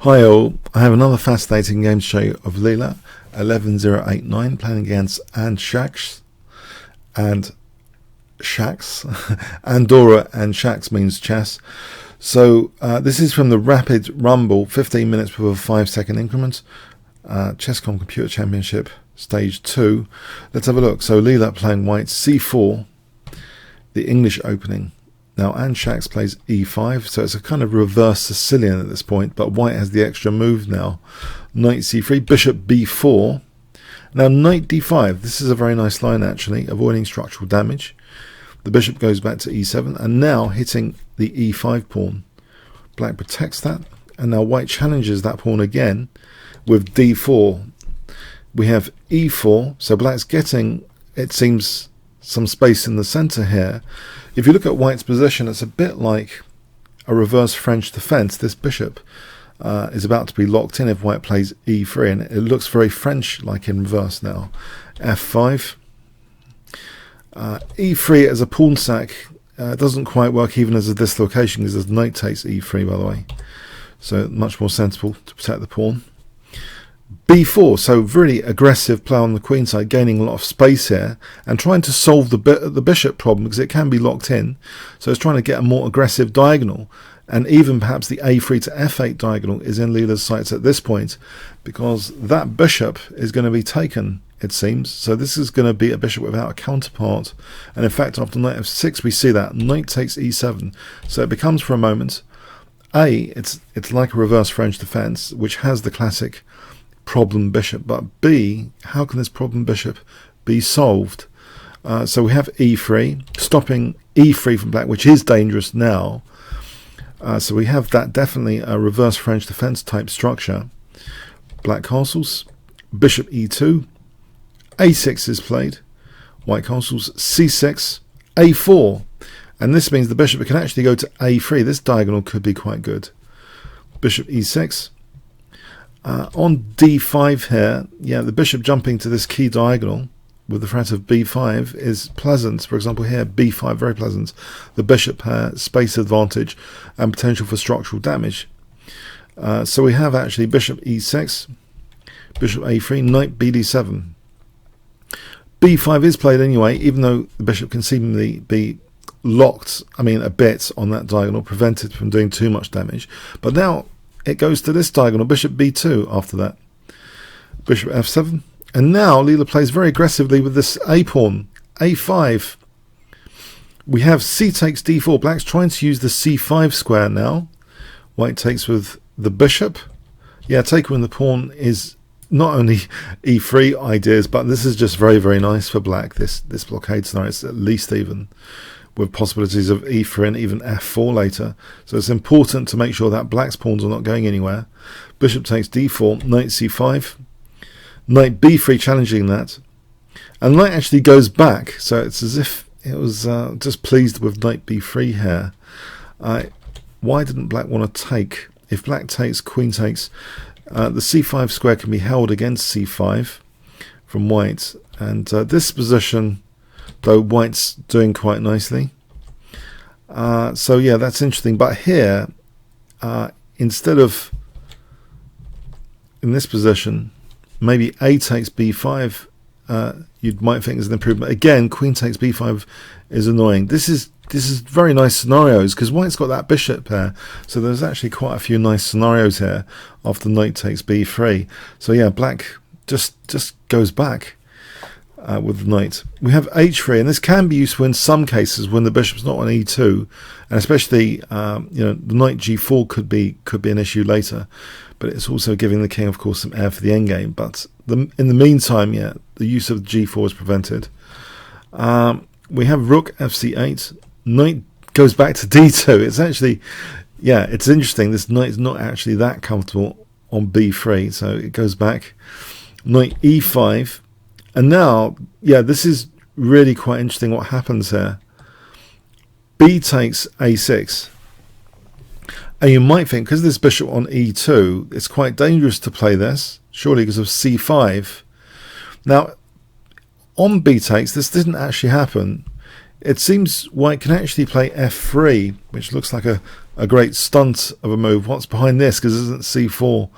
Hi all, I have another fascinating game to show you of Leela 11089 playing against Andscacs and Shacks. Andorra and Shacks means chess. So this is from the Rapid Rumble, 15 minutes with a 5-second increment. Chess.com Computer Championship, Stage 2. Let's have a look. So Leela playing white, c4, the English opening. Now Andscacs plays e5, so it's a kind of reverse Sicilian at this point, but white has the extra move now. Knight c3, bishop b4. Now knight d5, this is a very nice line actually, avoiding structural damage. The bishop goes back to e7, and now hitting the e5 pawn. Black protects that, and now white challenges that pawn again with d4. We have e4, so black's getting, it seems, some space in the center here. If you look at white's position, it's a bit like a reverse French defense. This bishop is about to be locked in if white plays e3, and it looks very French-like in reverse now. f5. e3 as a pawn sack doesn't quite work even as a dislocation, because the knight takes e3, by the way. So much more sensible to protect the pawn. b4, so really aggressive play on the queen side, gaining a lot of space here and trying to solve the bishop problem, because it can be locked in. So it's trying to get a more aggressive diagonal, and even perhaps the a3 to f8 diagonal is in Leela's sights at this point, because that bishop is going to be taken, it seems. So this is going to be a bishop without a counterpart, and in fact after knight f6 we see that knight takes e7. So it becomes for a moment it's like a reverse French defense, which has the classic problem bishop, but B, how can this problem bishop be solved? So we have e3, stopping e3 from black, which is dangerous now. So we have that definitely a reverse French defense type structure. Black castles, bishop e2, a6 is played, white castles, c6, a4, and this means the bishop can actually go to a3. This diagonal could be quite good. Bishop e6. On d5 here, yeah, the bishop jumping to this key diagonal with the threat of b5 is pleasant. For example here, b5, very pleasant. The bishop has space advantage and potential for structural damage. So we have actually bishop e6, bishop a3, knight bd7. b5 is played anyway, even though the bishop can seemingly be locked, a bit on that diagonal, prevented from doing too much damage. But now it goes to this diagonal, bishop b2 after that. Bishop f7. And now Leela plays very aggressively with this a-pawn, a5. We have c takes d4. Black's trying to use the c5 square now. White takes with the bishop. Yeah, taking with the pawn is not only e3 ideas, but this is just very, very nice for black. This blockade scenario is at least even, with possibilities of e3 and even f4 later. So it's important to make sure that black's pawns are not going anywhere. Bishop takes d4, knight c5, knight b3 challenging that, and knight actually goes back, so it's as if it was just pleased with knight b3 here. Why didn't black want to take? If black takes, queen takes, the c5 square can be held against c5 from white, and this position, though white's doing quite nicely. So yeah, that's interesting. But here, instead of in this position, maybe a takes b5, you might think is an improvement. Again, queen takes b5 is annoying. This is very nice scenarios, because white's got that bishop there. So there's actually quite a few nice scenarios here after knight takes b3. So yeah, black just goes back with the knight. We have h3, and this can be useful in some cases when the bishop's not on e2, and especially the knight g4 could be an issue later. But it's also giving the king, of course, some air for the endgame. But in the meantime, yeah, the use of g4 is prevented. We have rook fc8, knight goes back to d2. It's actually, yeah, it's interesting. This knight is not actually that comfortable on b3, so it goes back. Knight e5. And now, yeah, this is really quite interesting what happens here. B takes a6. And you might think, because this bishop on e2, it's quite dangerous to play this, surely because of c5. Now, on b takes, this didn't actually happen. It seems white can actually play f3, which looks like a a great stunt of a move. What's behind this? Because isn't c4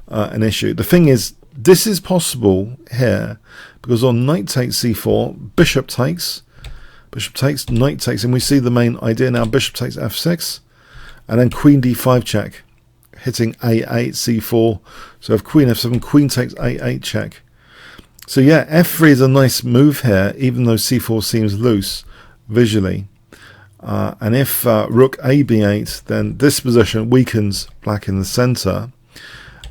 an issue? The thing is, this is possible here because on knight takes c4, bishop takes, knight takes, and we see the main idea now. Bishop takes f6, and then queen d5 check, hitting a8, c4. So if queen f7, queen takes a8 check. So yeah, f3 is a nice move here, even though c4 seems loose visually. And if rook a b8, then this position weakens black in the center.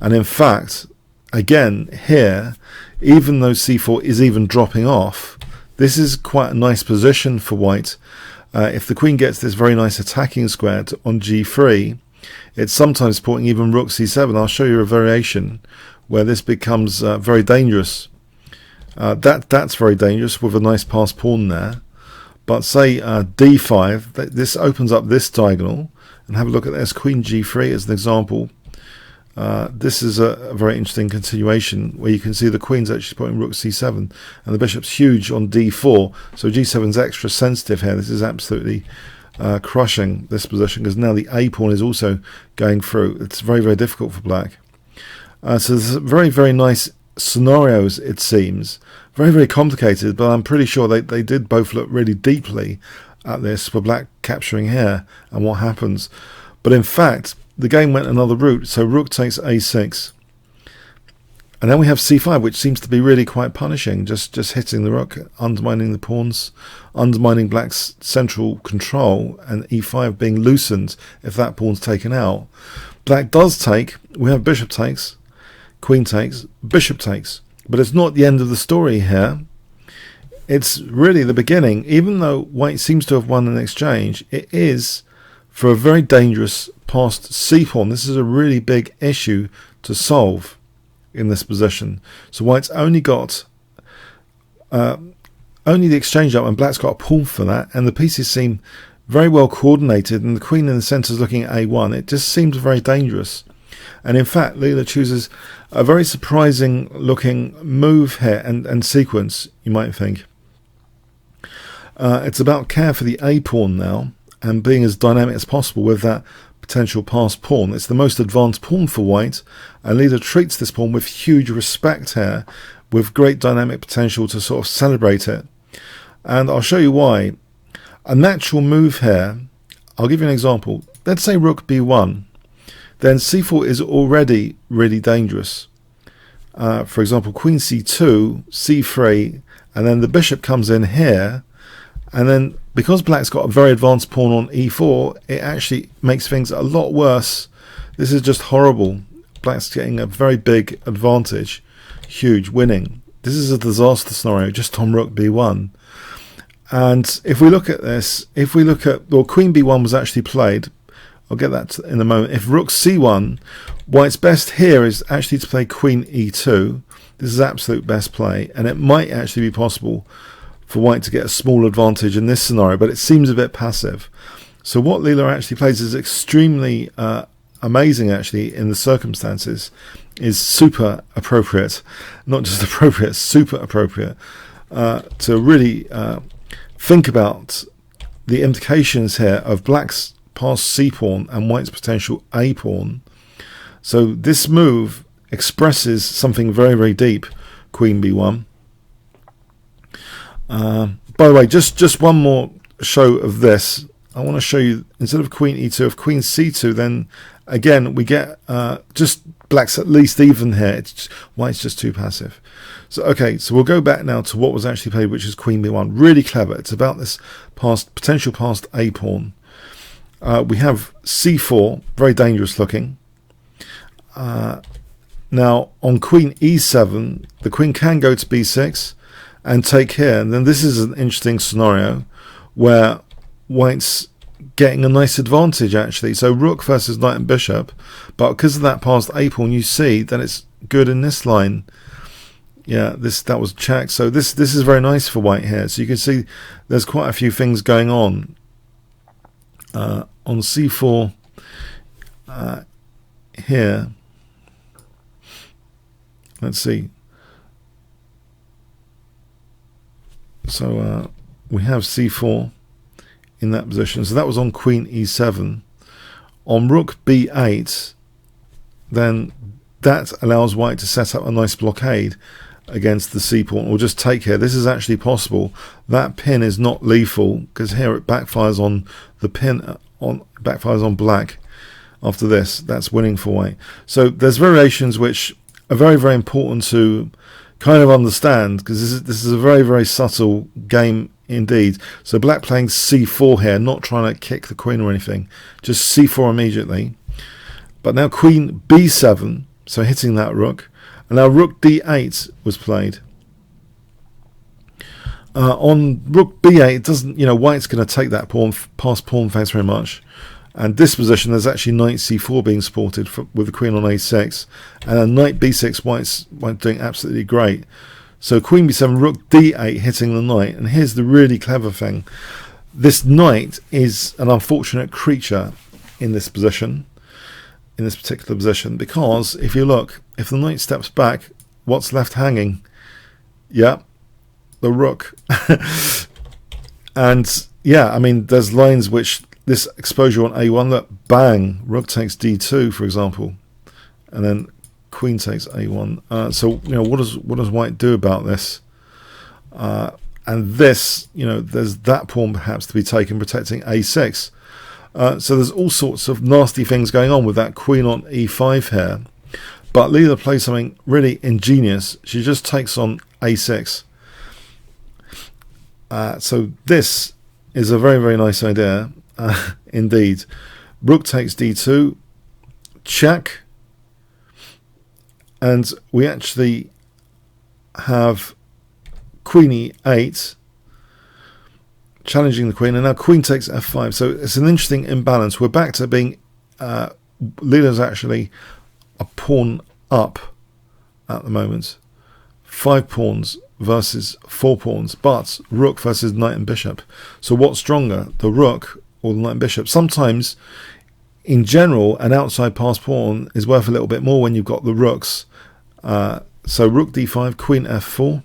And in fact, again here, even though c4 is even dropping off, this is quite a nice position for white. If the queen gets this very nice attacking square on g3, it's sometimes supporting even rook c7. I'll show you a variation where this becomes very dangerous. That's very dangerous with a nice passed pawn there. But say d5, this opens up this diagonal, and have a look at this, queen g3 as an example. This is a very interesting continuation where you can see the queen's actually supporting rook c7 and the bishop's huge on d4, so g7's extra sensitive here. This is absolutely crushing this position because now the a pawn is also going through. It's very, very difficult for black. So there's very, very nice scenarios, it seems. Very, very complicated, but I'm pretty sure they did both look really deeply at this for black capturing here and what happens. But in fact, the game went another route. So rook takes a6. And then we have c5, which seems to be really quite punishing, just hitting the rook, undermining the pawns, undermining black's central control, and e5 being loosened if that pawn's taken out. Black does take. We have bishop takes, queen takes, bishop takes. But it's not the end of the story here. It's really the beginning. Even though white seems to have won an exchange, it is for a very dangerous passed c-pawn. This is a really big issue to solve in this position. So white's only got only the exchange up, and black's got a pawn for that, and the pieces seem very well coordinated, and the queen in the centre is looking at a1. It just seems very dangerous. And in fact, Leela chooses a very surprising looking move here and sequence, you might think. It's about care for the a pawn now and being as dynamic as possible with that potential passed pawn. It's the most advanced pawn for white, and Leela treats this pawn with huge respect here, with great dynamic potential to sort of celebrate it. And I'll show you why. A natural move here, I'll give you an example. Let's say rook b1. Then c4 is already really dangerous. For example, queen c2, c3, and then the bishop comes in here, and then because black's got a very advanced pawn on e4, it actually makes things a lot worse. This is just horrible. Black's getting a very big advantage, huge, winning. This is a disaster scenario just on rook b1. And if we look at this, if we look at, well, queen b1 was actually played. I'll get that in a moment. If rook c1, white's best here is actually to play queen e2. This is absolute best play, and it might actually be possible for white to get a small advantage in this scenario, but it seems a bit passive. So what Leela actually plays is extremely amazing, actually, in the circumstances, is super appropriate. Not just appropriate, super appropriate, to really think about the implications here of black's passed c-pawn and white's potential a-pawn. So this move expresses something very, very deep, queen b1. By the way, just one more show of this. I want to show you, instead of queen e2, if queen c2, then again we get just black's at least even here. White's just too passive. So okay, so we'll go back now to what was actually played, which is queen b1. Really clever. It's about this potential passed a-pawn. We have c4, very dangerous looking. Now on queen e7, the queen can go to b6 and take here, and then this is an interesting scenario where white's getting a nice advantage actually. So rook versus knight and bishop, but because of that passed a pawn, you see that it's good in this line. Yeah, that was check. So this is very nice for white here. So you can see there's quite a few things going on. On c4 here, let's see. So we have c4 in that position. So that was on queen e7. on rook b8, then that allows white to set up a nice blockade against the c pawn, or just take here. This is actually possible. That pin is not lethal, because here it backfires on the pin, backfires on black. After this, that's winning for white. So there's variations which are very, very important to kind of understand, because this is a very, very subtle game indeed. So black playing c4 here, not trying to kick the queen or anything, just c4 immediately. But now queen b7, so hitting that rook, and now rook d8 was played. On rook b8, it doesn't, white's going to take that pawn past pawn, thanks very much. And this position, there's actually knight c4 being supported with the queen on a6, and then knight b6, white's doing absolutely great. So queen b7, rook d8 hitting the knight. And here's the really clever thing. This knight is an unfortunate creature in this position, in this particular position, because if you look, if the knight steps back, what's left hanging? Yeah, the rook. And yeah, I mean, there's lines which this exposure on a1, that bang, rook takes d2, for example, and then queen takes a1. So what does white do about this? And this, there's that pawn perhaps to be taken, protecting a6. So there's all sorts of nasty things going on with that queen on e5 here. But Leela plays something really ingenious. She just takes on a6. So this is a very, very nice idea. Indeed. Rook takes d2, check, and we actually have queen e8 challenging the queen, and now queen takes f5. So it's an interesting imbalance. We're back to being Leela's actually a pawn up at the moment, 5 pawns versus 4 pawns, but rook versus knight and bishop. So what's stronger, the rook or the knight and bishop? Sometimes, in general, an outside pass pawn is worth a little bit more when you've got the rooks. So rook d5, queen f4,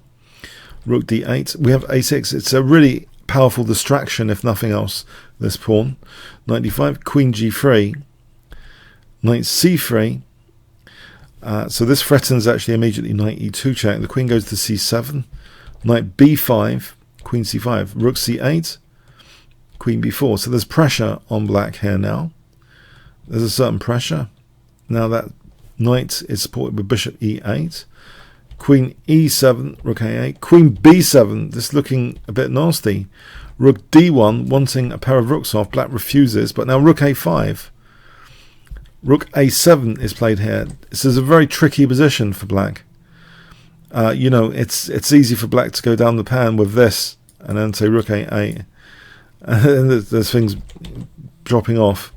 rook d8. We have a6. It's a really powerful distraction, if nothing else, this pawn. Knight d5, queen g3, knight c3. So this threatens actually immediately knight e2 check. The queen goes to c7, knight b5, queen c5, rook c8, queen b4. So there's pressure on black here now. There's a certain pressure. Now that knight is supported with bishop e8, queen e7, rook a8, queen b7. This looking a bit nasty. Rook d1, wanting a pair of rooks off. Black refuses, but now rook a5. Rook a7 is played here. This is a very tricky position for black. It's easy for black to go down the pan with this and then say rook a8. And there's things dropping off.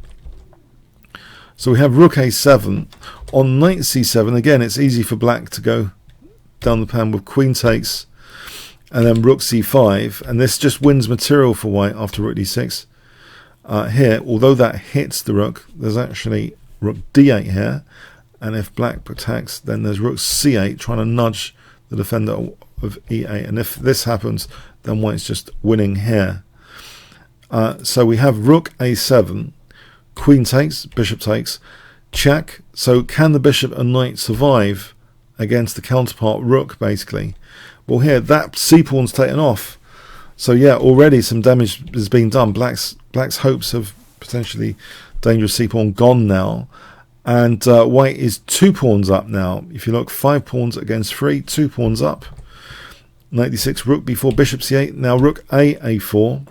So we have rook a7. On knight c7, again, it's easy for black to go down the pan with queen takes and then rook c5. And this just wins material for white after rook d6. Here, although that hits the rook, there's actually rook d8 here, and if black protects, then there's rook c8 trying to nudge the defender of e8, and if this happens, then white's just winning here. So we have rook a7, queen takes, bishop takes, check. So can the bishop and knight survive against the counterpart rook, basically? Well, here that c-pawn's taken off, so yeah, already some damage is being done. Black's hopes of potentially dangerous c-pawn gone now, and white is 2 pawns up now. If you look, 5 pawns against 3, 2 pawns up. Knight d6, rook b4, bishop c8. Now rook a4,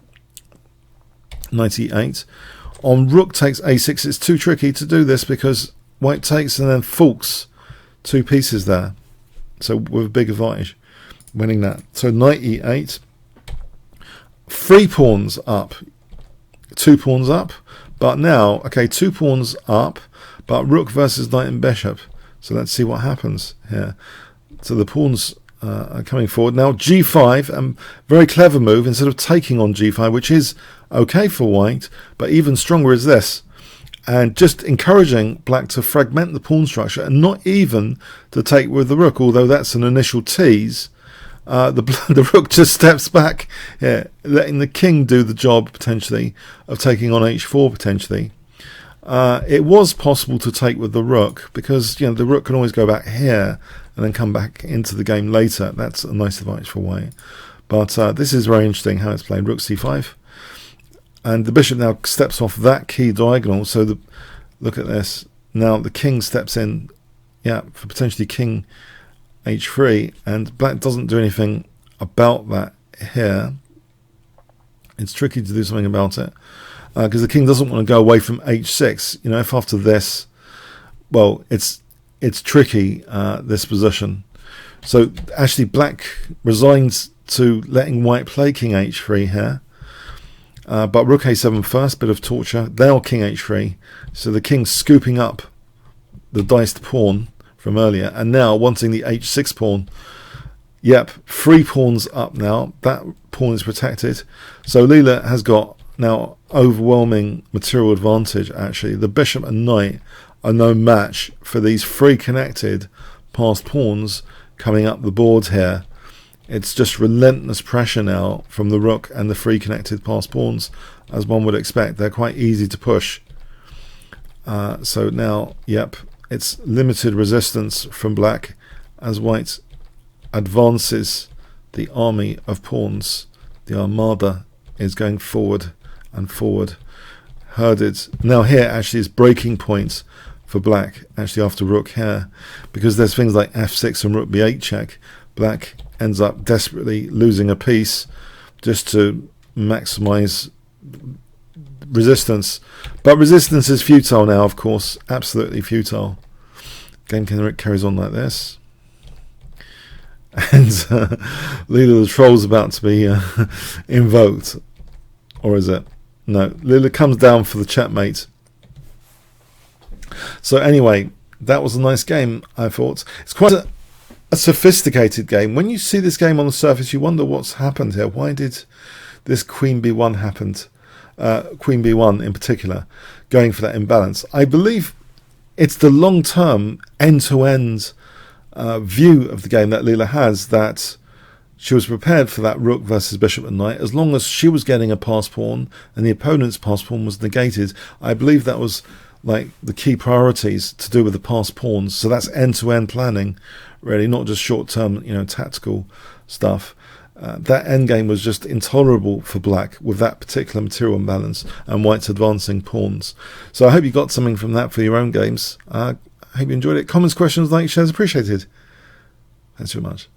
knight e8. On rook takes a6, it's too tricky to do this because white takes and then forks 2 pieces there. So with a big advantage, winning that. So knight e8, 3 pawns up, 2 pawns up. But now, okay, 2 pawns up, but rook versus knight and bishop. So let's see what happens here. So the pawns are coming forward. Now g5, very clever move, instead of taking on g5, which is okay for white, but even stronger is this. And just encouraging black to fragment the pawn structure and not even to take with the rook, although that's an initial tease. The rook just steps back here, letting the king do the job potentially of taking on h4 potentially. It was possible to take with the rook, because you know the rook can always go back here and then come back into the game later. That's a nice advantage for white. But this is very interesting how it's played. Rook c5, and the bishop now steps off that key diagonal. So look at this. Now the king steps in, yeah, for potentially king h3, and black doesn't do anything about that here. It's tricky to do something about it, because the king doesn't want to go away from h6. You know, if after this, well, it's tricky, this position. So actually black resigns to letting white play king h3 here, but rook a7 first, bit of torture. Now king h3, so the king's scooping up the diced pawn from earlier, and now wanting the h6 pawn. Yep, 3 pawns up now. That pawn is protected. So Leela has got now overwhelming material advantage, actually. The bishop and knight are no match for these 3 connected passed pawns coming up the board here. It's just relentless pressure now from the rook and the 3 connected passed pawns, as one would expect. They're quite easy to push. So now, yep, it's limited resistance from black as white advances the army of pawns. The armada is going forward and forward, herded. Now here actually is breaking point for black, actually after rook here, because there's things like f6 and rook b8 check. Black ends up desperately losing a piece just to maximize resistance, but resistance is futile now, of course, absolutely futile. Game carries on like this. And Leela the Troll's about to be invoked. Or is it? No, Leela comes down for the checkmate. So anyway, that was a nice game, I thought. It's quite a sophisticated game. When you see this game on the surface, you wonder what's happened here. Why did this Queen B1 happen? Queen B1 in particular, going for that imbalance. I believe it's the long-term end-to-end view of the game that Leela has, that she was prepared for that rook versus bishop and knight. As long as she was getting a pass pawn and the opponent's pass pawn was negated, I believe that was like the key priorities to do with the pass pawns. So that's end-to-end planning, really, not just short-term, you know, tactical stuff. That endgame was just intolerable for black with that particular material imbalance and white's advancing pawns. So I hope you got something from that for your own games. I hope you enjoyed it. Comments, questions, likes, shares appreciated. Thanks very much.